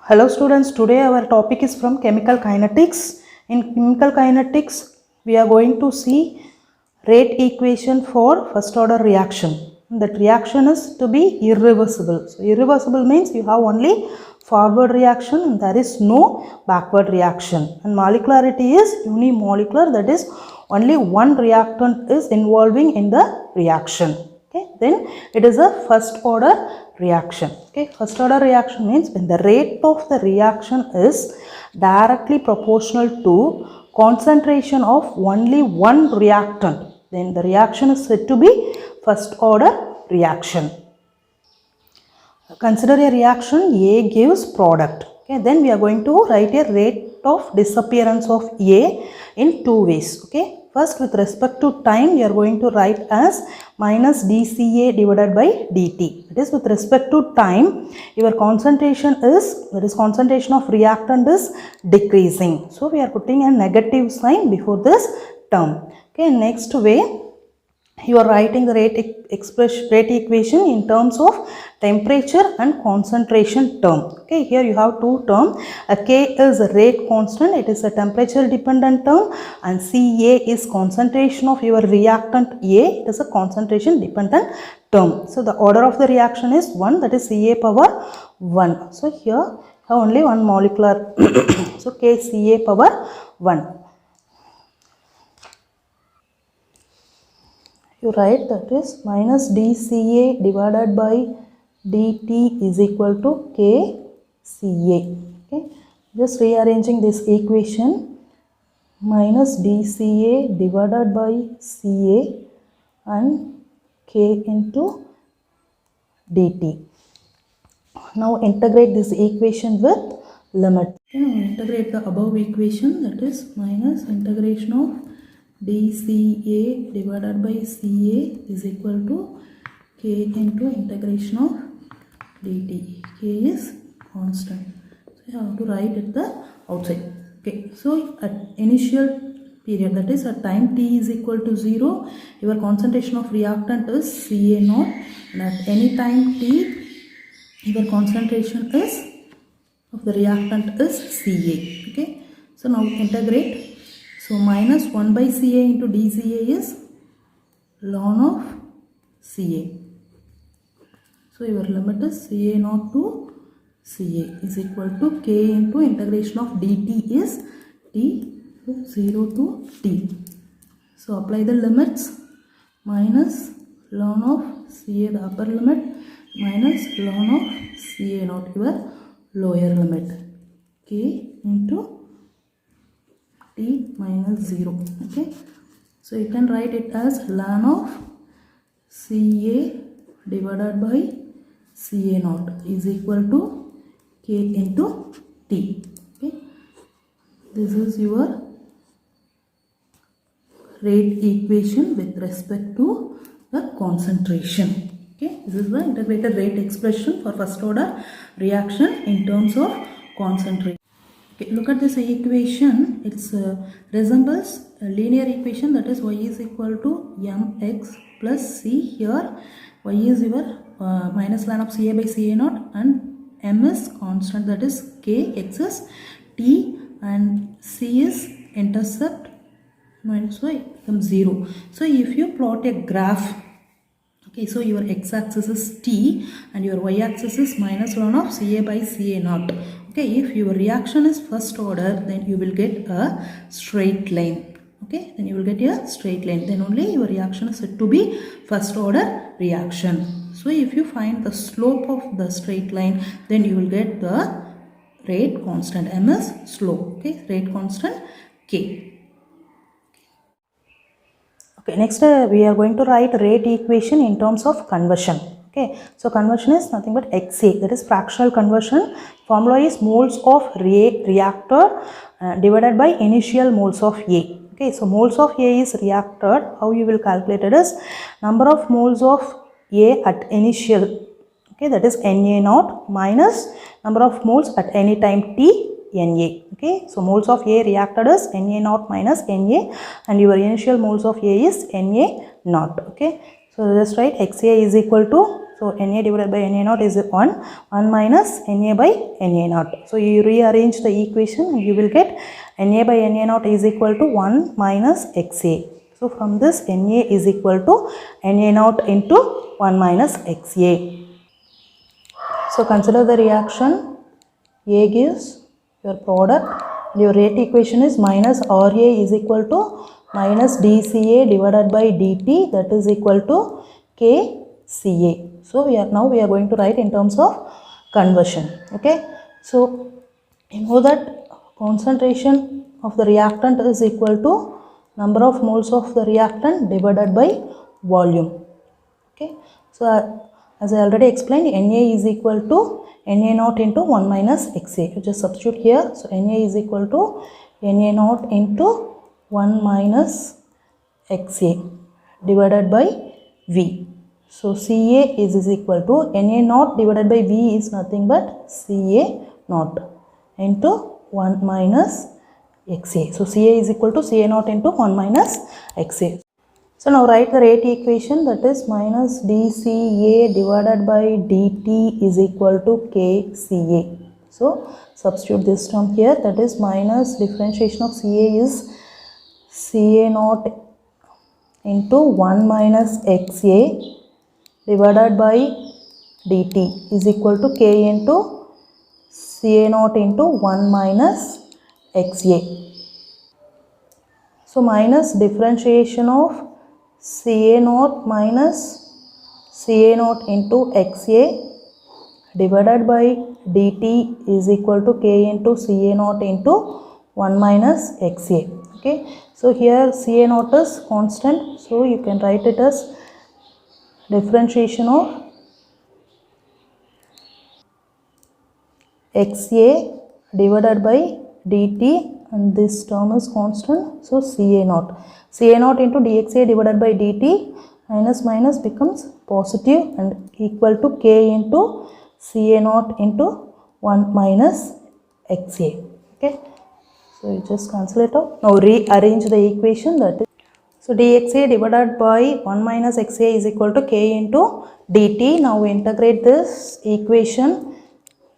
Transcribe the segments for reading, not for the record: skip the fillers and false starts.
Hello students, today our topic is from chemical kinetics. In chemical kinetics, we are going to see rate equation for first order reaction. That reaction is to be irreversible. So irreversible means you have only forward reaction and there is no backward reaction. And molecularity is unimolecular, that is only one reactant is involving in the reaction. Okay, then it is a first order reaction. Okay, first order reaction means when the rate of the reaction is directly proportional to concentration of only one reactant, then the reaction is said to be first order reaction. Consider a reaction A gives product. Okay, then we are going to write a rate of disappearance of A in two ways. Okay, first with respect to time, we are going to write as minus dCA divided by dt. That is with respect to time, your concentration is, that is concentration of reactant is decreasing. So we are putting a negative sign before this term. Okay, next way, you are writing the rate equation in terms of temperature and concentration term. Okay, here you have two terms. A K is a rate constant, it is a temperature dependent term, and Ca is concentration of your reactant A, it is a concentration dependent term. So the order of the reaction is 1, that is Ca power 1. So here have only one molecular so Kca power 1. You write that is minus dCA divided by dt is equal to Kca. Okay, just rearranging this equation, minus dCA divided by Ca and K into dt. Now integrate this equation with limit. Now integrate the above equation, that is minus integration of dCA divided by Ca is equal to K into integration of dt. K is constant. So you have to write at the outside. Okay, so at initial period, that is at time t is equal to 0, your concentration of reactant is Ca0, and at any time t, your concentration is of the reactant is Ca. Okay, so now integrate. So minus 1 by Ca into dCA is ln of Ca. So your limit is Ca0 to Ca is equal to K into integration of dt is t 0 to t. So apply the limits, minus ln of Ca the upper limit minus ln of Ca0 your lower limit, K into t minus 0. Okay, so you can write it as ln of Ca divided by Ca0 is equal to K into t. Okay, this is your rate equation with respect to the concentration. Okay, this is the integrated rate expression for first order reaction in terms of concentration. Okay, look at this equation. It resembles a linear equation, that is y is equal to mx plus c. Here y is your minus ln of Ca by Ca0 and m is constant, that is k, x is t, and c is intercept minus y becomes 0. So if you plot a graph, okay, so your x-axis is t and your y-axis is minus ln of Ca by Ca0. Okay, if your reaction is first order, then you will get a straight line. Okay, then you will get a straight line. Then only your reaction is said to be first order reaction. So if you find the slope of the straight line, then you will get the rate constant. M is slope. Okay, rate constant K. Okay, next we are going to write rate equation in terms of conversion. Okay, so conversion is nothing but XA, that is fractional conversion. Formula is moles of reactor divided by initial moles of A. Okay, so moles of A is reactor. How you will calculate it is number of moles of A at initial. Okay, that is Na0 minus number of moles at any time t, Na. Okay, so moles of A reacted is Na0 minus Na, and your initial moles of A is Na0. Okay, So just write XA is equal to, so Na divided by Na naught is 1 minus Na by Na naught. So you rearrange the equation and you will get Na by Na naught is equal to 1 minus XA. So from this Na is equal to Na naught into 1 minus XA. So consider the reaction. A gives your product. Your rate equation is minus Ra is equal to minus dCA divided by dt, that is equal to kCA. So now we are going to write in terms of conversion. Okay. So you know that concentration of the reactant is equal to number of moles of the reactant divided by volume. Okay. So as I already explained, Na is equal to Na naught into 1 minus XA. You just substitute here. So Na is equal to Na naught into 1 minus XA divided by V. So Ca is equal to Na naught divided by V is nothing but Ca naught into 1 minus XA. So Ca is equal to Ca naught into 1 minus XA. So now write the rate equation, that is minus dCA divided by dt is equal to kCA. So substitute this term here, that is minus differentiation of Ca is Ca naught into 1 minus XA divided by dt is equal to k into Ca naught into 1 minus XA. So minus differentiation of Ca naught minus Ca naught into XA divided by dt is equal to k into Ca naught into 1 minus XA. Okay. So here Ca naught is constant, so you can write it as differentiation of XA divided by dt, and this term is constant, so Ca naught. Ca naught into dXA divided by dt, minus minus becomes positive and equal to k into Ca naught into 1 minus XA. Okay. So you just cancel it out. Now rearrange the equation, that is, so dXA divided by 1 minus XA is equal to k into dt. Now integrate this equation.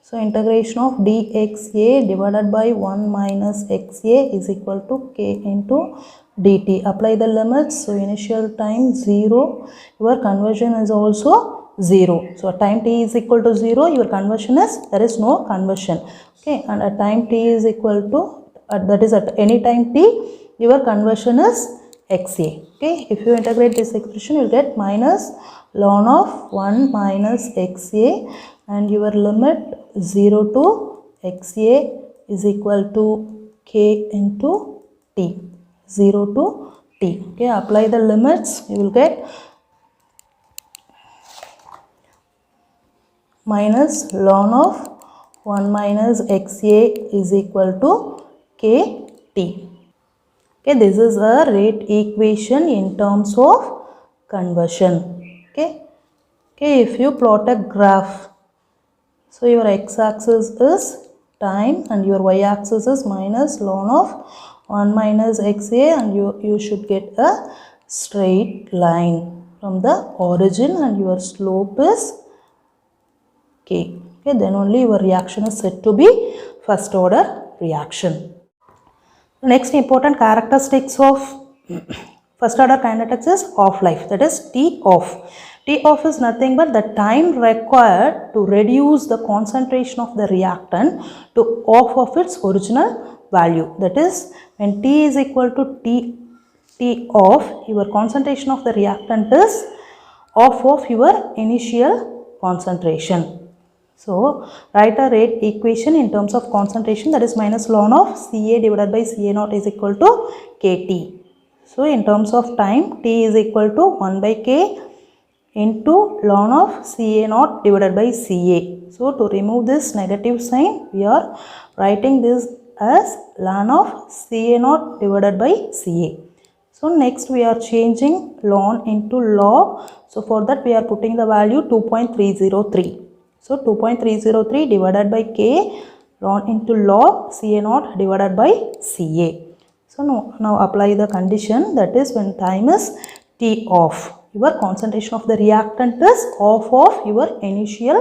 So integration of dXA divided by 1 minus XA is equal to k into dt. Apply the limits. So initial time 0, your conversion is also 0. So at time t is equal to 0, your conversion is, there is no conversion. Okay. And at time t is equal to, that is at any time t, your conversion is XA. Okay. If you integrate this expression, you will get minus ln of 1 minus XA, and your limit 0 to XA is equal to k into t, 0 to t. Okay, apply the limits, you will get minus ln of 1 minus XA is equal to kt. Okay, this is a rate equation in terms of conversion. Okay. Okay, if you plot a graph, so your x-axis is time and your y-axis is minus ln of 1 minus XA, and you should get a straight line from the origin, and your slope is k. Okay, then only your reaction is said to be first order reaction. The next important characteristics of first order kinetics is off life, that is T off. T off is nothing but the time required to reduce the concentration of the reactant to off of its original value. That is, when T is equal to T off, your concentration of the reactant is off of your initial concentration. So write a rate equation in terms of concentration, that is minus ln of Ca divided by Ca naught is equal to Kt. So in terms of time, T is equal to 1 by K into ln of Ca naught divided by Ca. So to remove this negative sign, we are writing this as ln of Ca naught divided by Ca. So next we are changing ln into log. So for that we are putting the value 2.303. So 2.303 divided by K ln into log Ca naught divided by Ca. So now apply the condition, that is when time is T off, your concentration of the reactant is half of your initial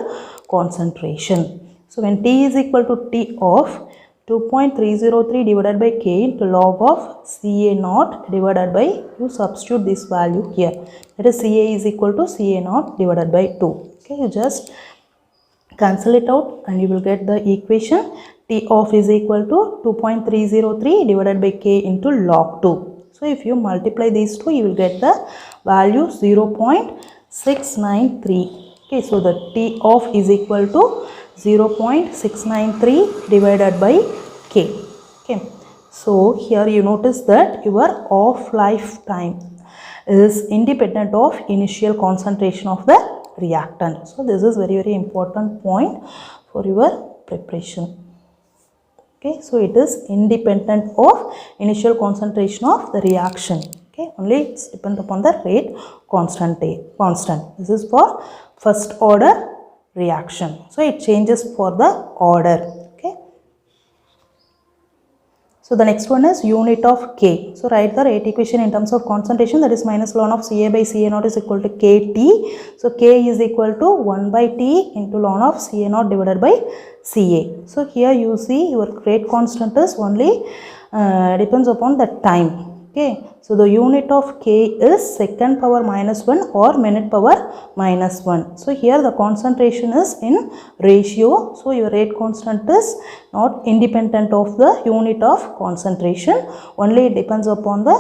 concentration. So when T is equal to T of 2.303 divided by K into log of Ca naught divided by, you substitute this value here, that is Ca is equal to Ca naught divided by 2. Okay, you just cancel it out and you will get the equation T of is equal to 2.303 divided by K into log 2. So if you multiply these two, you will get the value 0.693. Okay, so the T of is equal to 0.693 divided by K. Okay, so here you notice that your off lifetime is independent of initial concentration of the reactant. So this is very important point for your preparation. Okay, so it is independent of initial concentration of the reaction. Okay, only it depends upon the rate constant. This is for first order reaction. So it changes for the order. Okay. So the next one is unit of K. So write the rate equation in terms of concentration, that is minus ln of Ca by Ca naught is equal to Kt. So K is equal to 1 by T into ln of Ca naught divided by Ca. So here you see your rate constant is only depends upon the time. Okay, so the unit of K is second power minus 1 or minute power minus 1. So here the concentration is in ratio. So your rate constant is not independent of the unit of concentration. Only it depends upon the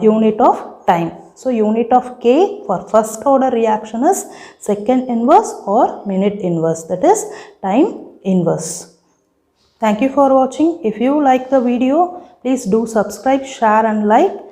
unit of time. So unit of K for first order reaction is second inverse or minute inverse, that is time inverse. Thank you for watching. If you like the video, please do subscribe, share and like.